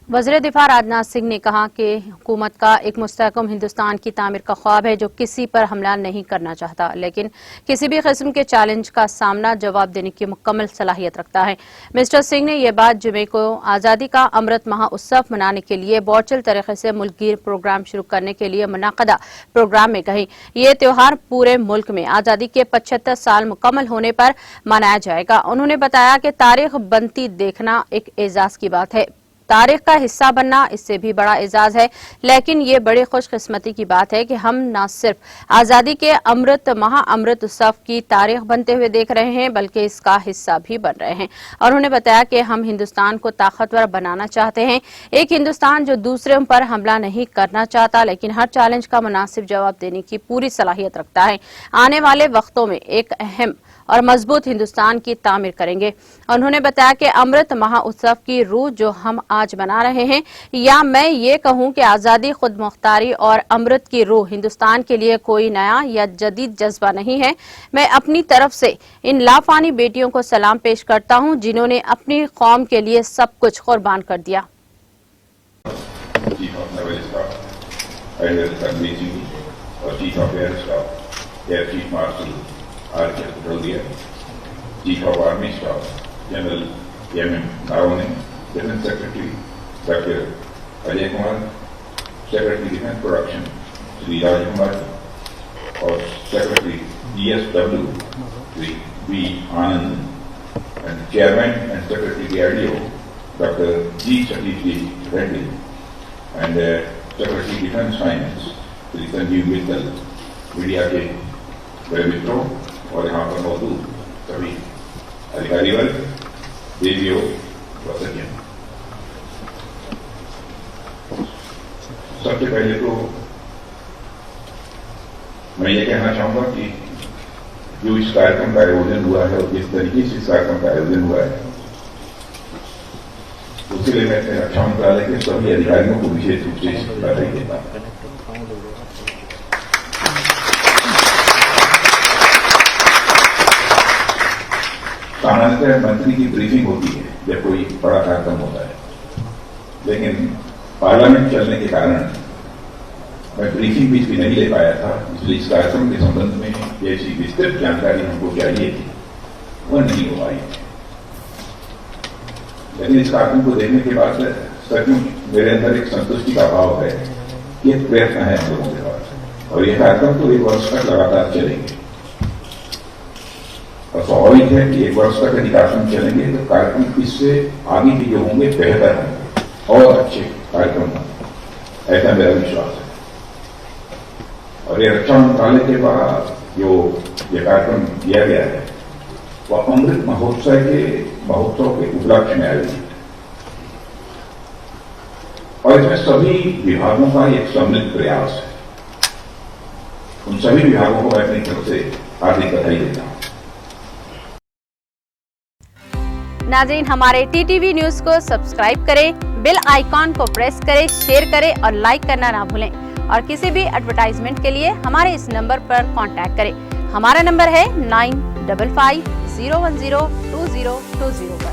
वज़ीर दिफा राजनाथ सिंह ने कहा कि हुकूमत का एक मुस्तहकम हिंदुस्तान की तामीर का ख्वाब है जो किसी पर हमला नहीं करना चाहता, लेकिन किसी भी किस्म के चैलेंज का सामना जवाब देने की मुकम्मल सलाहियत रखता है। मिस्टर सिंह ने यह बात जुमे को आज़ादी का अमृत महोत्सव मनाने के लिए वर्चुअल तरीके से मुल्कगीर प्रोग्राम शुरू करने के लिए मुनाक़दा प्रोग्राम में कही। ये त्योहार पूरे मुल्क में आज़ादी के 75 साल मुकम्मल होने पर मनाया जाएगा। उन्होंने बताया कि तारीख बनती देखना एक एजाज की बात है, तारीख का हिस्सा बनना इससे भी बड़ा एजाज है, लेकिन ये बड़ी खुशकिस्मती की बात है कि हम न सिर्फ आज़ादी के अमृत महाअमृत उत्सव की तारीख बनते हुए देख रहे हैं, बल्कि इसका हिस्सा भी बन रहे हैं। और उन्होंने बताया कि हम हिंदुस्तान को ताकतवर बनाना चाहते हैं, एक हिंदुस्तान जो दूसरे पर हमला नहीं करना चाहता, लेकिन हर चैलेंज का मुनासिब जवाब देने की पूरी सलाहियत रखता है। आने वाले वक्तों में एक अहम और मजबूत हिंदुस्तान की तामीर करेंगे। उन्होंने बताया कि अमृत महोत्सव की रूह जो हम आज मना रहे हैं, या मैं ये कहूं कि आज़ादी, खुद मुख्तारी और अमृत की रूह हिंदुस्तान के लिए कोई नया या जदीद जज्बा नहीं है। मैं अपनी तरफ से इन लाफानी बेटियों को सलाम पेश करता हूं जिन्होंने अपनी कौम के लिए सब कुछ कुर्बान कर दिया। Chief of Army Staff, General M.M. Narawane, Defense Secretary Dr. Ajay Kumar, Secretary Defense Production Sri Raj Kumar, और Secretary DSW Sri V. Anand, and Chairman and Secretary DRDO Dr. G. Satish Reddy, and Secretary Defense Finance Sri Sanjeev Mittal, media के बड़े मित्रों और यहाँ पर मौजूद सभी अधिकारी वर्ग, देवियों व सज्जन, सबसे पहले तो मैं ये कहना चाहूंगा कि जो इस कार्यक्रम का आयोजन हुआ है और जिस तरीके से इस कार्यक्रम का आयोजन हुआ है, उसके लिए मैं अपने रक्षा मंत्रालय के सभी अधिकारियों को विशेष रूप से बधाई देता हूं। सामान्यतः मंत्री की ब्रीफिंग होती है जब कोई बड़ा कार्यक्रम होता है, लेकिन पार्लियामेंट चलने के कारण मैं ब्रीफिंग भी नहीं ले पाया था, इसलिए इस कार्यक्रम के संबंध में जैसी विस्तृत जानकारी हमको चाहिए थी वह नहीं हो पाई। लेकिन इस कार्यक्रम को देखने के बाद सचमुच मेरे अंदर एक संतुष्टि का भाव है कि एक प्रयत्न है हम लोगों के पास, और यह कार्यक्रम तो 1 वर्ष तक लगातार चलेंगे। और स्वाभाविक है कि 1 वर्ष तक यदि कार्यक्रम चलेंगे तो कार्यक्रम इससे आगे भी जो होंगे बेहतर होंगे और अच्छे कार्यक्रम होंगे, ऐसा मेरा विश्वास है। और ये रक्षा मंत्रालय के बाद जो ये कार्यक्रम किया गया है वह अमृत महोत्सव के उपलक्ष्य में आयोजित है, और इसमें सभी विभागों का एक सम्मिलित प्रयास है। उन सभी विभागों को मैं अपनी तरफ से हार्दिक बधाई देता हूं। नाज़रीन, हमारे टीटीवी न्यूज को सब्सक्राइब करें, बेल आइकॉन को प्रेस करें, शेयर करें और लाइक करना ना भूलें। और किसी भी एडवर्टाइजमेंट के लिए हमारे इस नंबर पर कांटेक्ट करें। हमारा नंबर है 9550102020 पर।